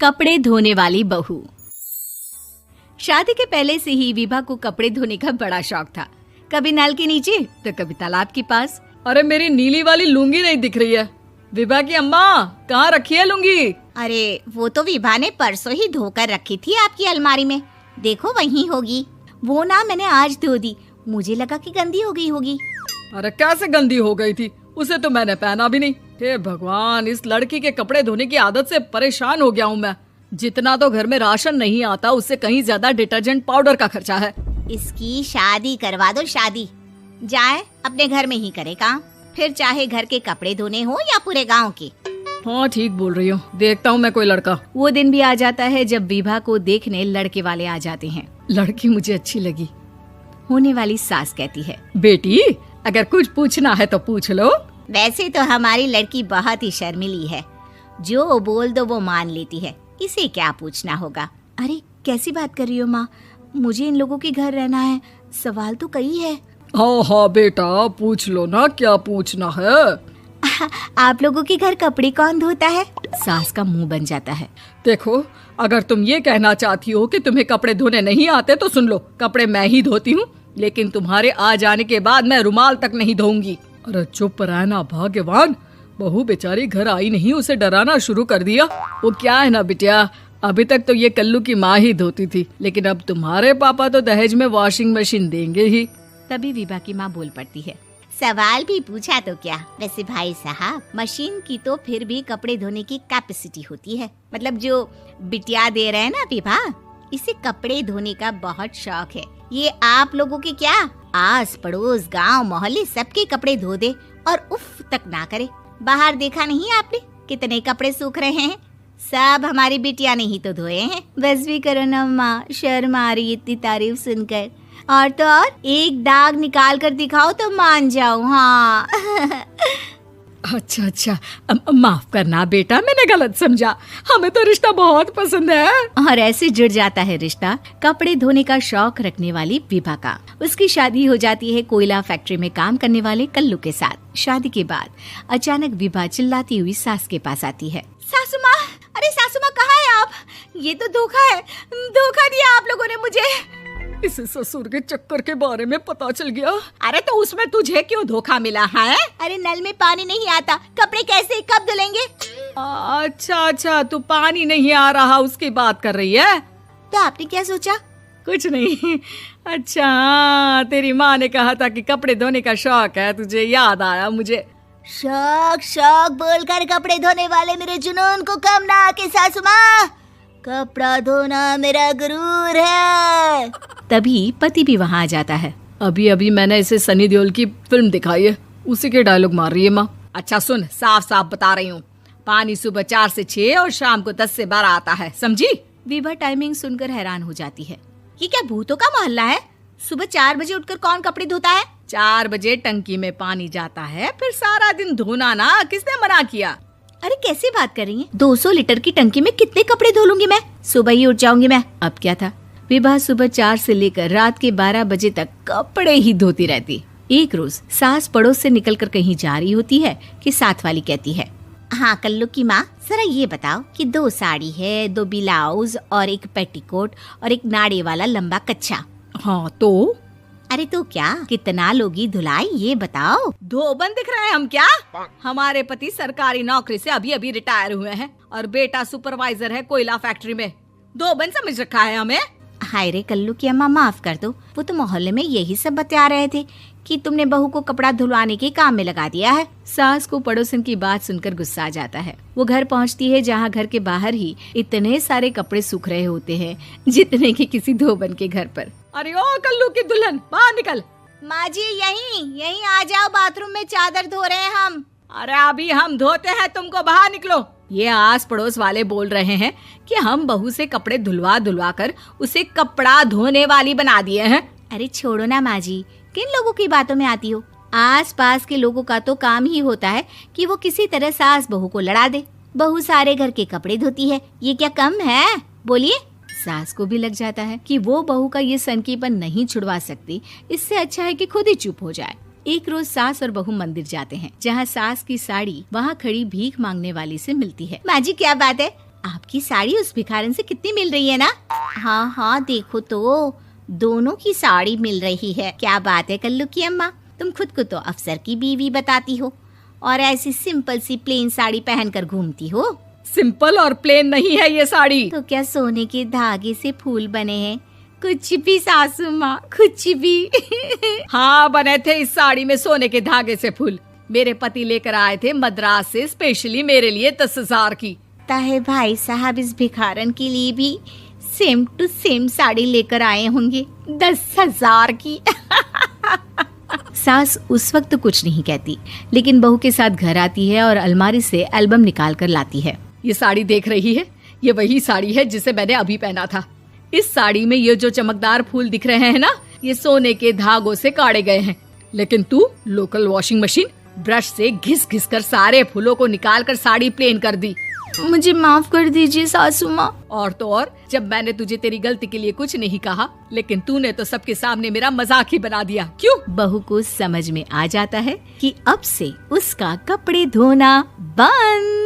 कपड़े धोने वाली बहू। शादी के पहले से ही विभा को कपड़े धोने का बड़ा शौक था। कभी नल के नीचे तो कभी तालाब के पास। अरे मेरी नीली वाली लुंगी नहीं दिख रही है। विभा की अम्मा, कहाँ रखी है लुंगी? अरे वो तो विभा ने परसों ही धोकर रखी थी आपकी अलमारी में, देखो वहीं होगी। वो ना मैंने आज धो दी, मुझे लगा कि गंदी हो गई होगी। अरे कैसे गंदी हो गई थी? उसे तो मैंने पहना भी नहीं। हे भगवान, इस लड़की के कपड़े धोने की आदत से परेशान हो गया हूँ मैं। जितना तो घर में राशन नहीं आता, उससे कहीं ज्यादा डिटर्जेंट पाउडर का खर्चा है। इसकी शादी करवा दो, शादी जाए अपने घर में ही करे काम, फिर चाहे घर के कपड़े धोने हो या पूरे गांव के। हाँ ठीक बोल रही हो, देखता हूँ मैं कोई लड़का। वो दिन भी आ जाता है जब विभा को देखने लड़के वाले आ जाते हैं। लड़की मुझे अच्छी लगी। होने वाली सास कहती है, बेटी अगर कुछ पूछना है तो पूछ लो। वैसे तो हमारी लड़की बहुत ही शर्मीली है, जो बोल दो वो मान लेती है, इसे क्या पूछना होगा। अरे कैसी बात कर रही हो माँ, मुझे इन लोगों के घर रहना है, सवाल तो कई है। हाँ हाँ बेटा, पूछ लो ना, क्या पूछना है। आप लोगों के घर कपड़े कौन धोता है? सास का मुंह बन जाता है। देखो, अगर तुम ये कहना चाहती हो कि तुम्हें कपड़े धोने नहीं आते तो सुन लो, कपड़े मैं ही धोती हूँ, लेकिन तुम्हारे आ जाने के बाद मैं रुमाल तक नहीं धोऊंगी। अरे चुप रहना भाग्यवान, बहू बेचारी घर आई नहीं, उसे डराना शुरू कर दिया। वो क्या है ना बिटिया, अभी तक तो ये कल्लू की माँ ही धोती थी, लेकिन अब तुम्हारे पापा तो दहेज में वॉशिंग मशीन देंगे ही। तभी विभा की माँ बोल पड़ती है, सवाल भी पूछा तो क्या। वैसे भाई साहब, मशीन की तो फिर भी कपड़े धोने की कैपेसिटी होती है। मतलब जो बिटिया दे रहे हैं ना विभा, इसे कपड़े धोने का बहुत शौक है। ये आप लोगों के क्या, आस पड़ोस गांव मोहल्ले सबके कपड़े धो दे और उफ तक ना करे। बाहर देखा नहीं आपने कितने कपड़े सूख रहे हैं? सब हमारी बिटिया ने ही तो धोए हैं। बस भी करो ना माँ, शर्म आ रही इतनी तारीफ सुनकर। और तो और एक दाग निकाल कर दिखाओ तो मान जाओ। हाँ अच्छा, माफ करना बेटा, मैंने गलत समझा। हमें तो रिश्ता बहुत पसंद है। और ऐसे जुड़ जाता है रिश्ता कपड़े धोने का शौक रखने वाली विभा का। उसकी शादी हो जाती है कोयला फैक्ट्री में काम करने वाले कल्लू के साथ। शादी के बाद अचानक विभा चिल्लाती हुई सास के पास आती है। सासू माँ, अरे सासू माँ कहाँ है आप? ये तो धोखा है, धोखा दिया आप लोगों ने मुझे। इसे ससुर के चक्कर के बारे में पता चल गया। अरे तो उसमें तुझे क्यों धोखा मिला है? अरे नल में पानी नहीं आता, कपड़े कैसे कब धुलेंगे? अच्छा, तू पानी नहीं आ रहा उसकी बात कर रही है। तो आपने क्या सोचा? कुछ नहीं। अच्छा, तेरी माँ ने कहा था कि कपड़े धोने का शौक है तुझे, याद आया मुझे। शौक बोलकर कपड़े धोने वाले मेरे जुनून को कम ना आके सासू माँ, कपड़ा धोना मेरा गुरूर है। तभी पति भी वहाँ आ जाता है। अभी मैंने इसे सनी देओल की फिल्म दिखाई है, उसी के डायलॉग मार रही है माँ। अच्छा सुन, साफ बता रही हूँ, पानी सुबह 4 से 6 और शाम को 10 से 12 आता है, समझी? विभा टाइमिंग सुनकर हैरान हो जाती है। ये क्या भूतों का मोहल्ला है? सुबह 4 बजे उठकर कौन कपड़े धोता है? 4 बजे टंकी में पानी जाता है, फिर सारा दिन धोना ना, किसने मना किया? अरे कैसी बात कर रही हैं? 200 लीटर की टंकी में कितने कपड़े धो लूंगी मैं? सुबह ही उठ जाऊंगी मैं। अब क्या था, विभा सुबह 4 से लेकर रात के 12 बजे तक कपड़े ही धोती रहती। एक रोज सास पड़ोस से निकलकर कहीं जा रही होती है कि साथ वाली कहती है, हाँ कल्लू की माँ, जरा ये बताओ कि 2 साड़ी है, 2 ब्लाउज और एक पेटीकोट और एक नाड़े वाला लंबा कच्छा। हाँ तो? अरे तो क्या, कितना लोगी धुलाई ये बताओ। धोबन दिख रहे हैं हम क्या? हमारे पति सरकारी नौकरी से अभी रिटायर हुए हैं और बेटा सुपरवाइजर है कोयला फैक्ट्री में। धोबन समझ रखा है हमें। हाय रे कल्लू की अम्मा, माफ कर दो, वो तो मोहल्ले में यही सब बता रहे थे कि तुमने बहू को कपड़ा धुलवाने के काम में लगा दिया है। सास को पड़ोसन की बात सुनकर गुस्सा आ जाता है। वो घर पहुंचती है जहां घर के बाहर ही इतने सारे कपड़े सूख रहे होते हैं जितने कि किसी धोबन के घर पर। अरे ओ कल्लू की दुल्हन, बाहर निकल। माँ जी यहीं आ जाओ, बाथरूम में चादर धो रहे हैं हम। अरे अभी हम धोते हैं, तुमको बाहर निकलो। ये आस पड़ोस वाले बोल रहे हैं कि हम बहू से कपड़े धुलवा कर उसे कपड़ा धोने वाली बना दिए हैं। अरे छोड़ो ना माँ जी, किन लोगों की बातों में आती हो? आस पास के लोगों का तो काम ही होता है कि वो किसी तरह सास बहू को लड़ा दे। बहू सारे घर के कपड़े धोती है, ये क्या कम है? बोलिए। सास को भी लग जाता है कि वो बहू का ये सनकीपन नहीं छुड़वा सकती, इससे अच्छा है कि खुद ही चुप हो जाए। एक रोज सास और बहू मंदिर जाते हैं, जहाँ सास की साड़ी वहाँ खड़ी भीख मांगने वाली से मिलती है। माँ जी क्या बात है, आपकी साड़ी उस भिखारन से कितनी मिल रही है ना? हाँ हाँ देखो तो, दोनों की साड़ी मिल रही है। क्या बात है कल्लू की अम्मा, तुम खुद को तो अफसर की बीवी बताती हो और ऐसी सिंपल सी प्लेन साड़ी पहनकर घूमती हो। सिंपल और प्लेन नहीं है ये साड़ी। तो क्या सोने के धागे से फूल बने हैं? कुछ भी सासू माँ, कुछ भी। हाँ बने थे इस साड़ी में सोने के धागे से फूल। मेरे पति लेकर आए थे मद्रास से स्पेशली मेरे लिए 10,000 की। ताहे भाई साहब इस भिखारन के लिए भी सेम टू सेम साड़ी लेकर आए होंगे 10,000 की। सास उस वक्त तो कुछ नहीं कहती, लेकिन बहू के साथ घर आती है और अलमारी से एल्बम निकाल कर लाती है। ये साड़ी देख रही है, ये वही साड़ी है जिसे मैंने अभी पहना था। इस साड़ी में ये जो चमकदार फूल दिख रहे हैं ना, ये सोने के धागों से काढ़े गए हैं। लेकिन तू लोकल वॉशिंग मशीन ब्रश से घिस घिस कर सारे फूलों को निकाल कर साड़ी प्लेन कर दी। मुझे माफ कर दीजिए सासू माँ। और तो और, जब मैंने तुझे तेरी गलती के लिए कुछ नहीं कहा, लेकिन तूने तो सबके सामने मेरा मजाक ही बना दिया। क्यों? बहू को समझ में आ जाता है कि अब से उसका कपड़े धोना बंद।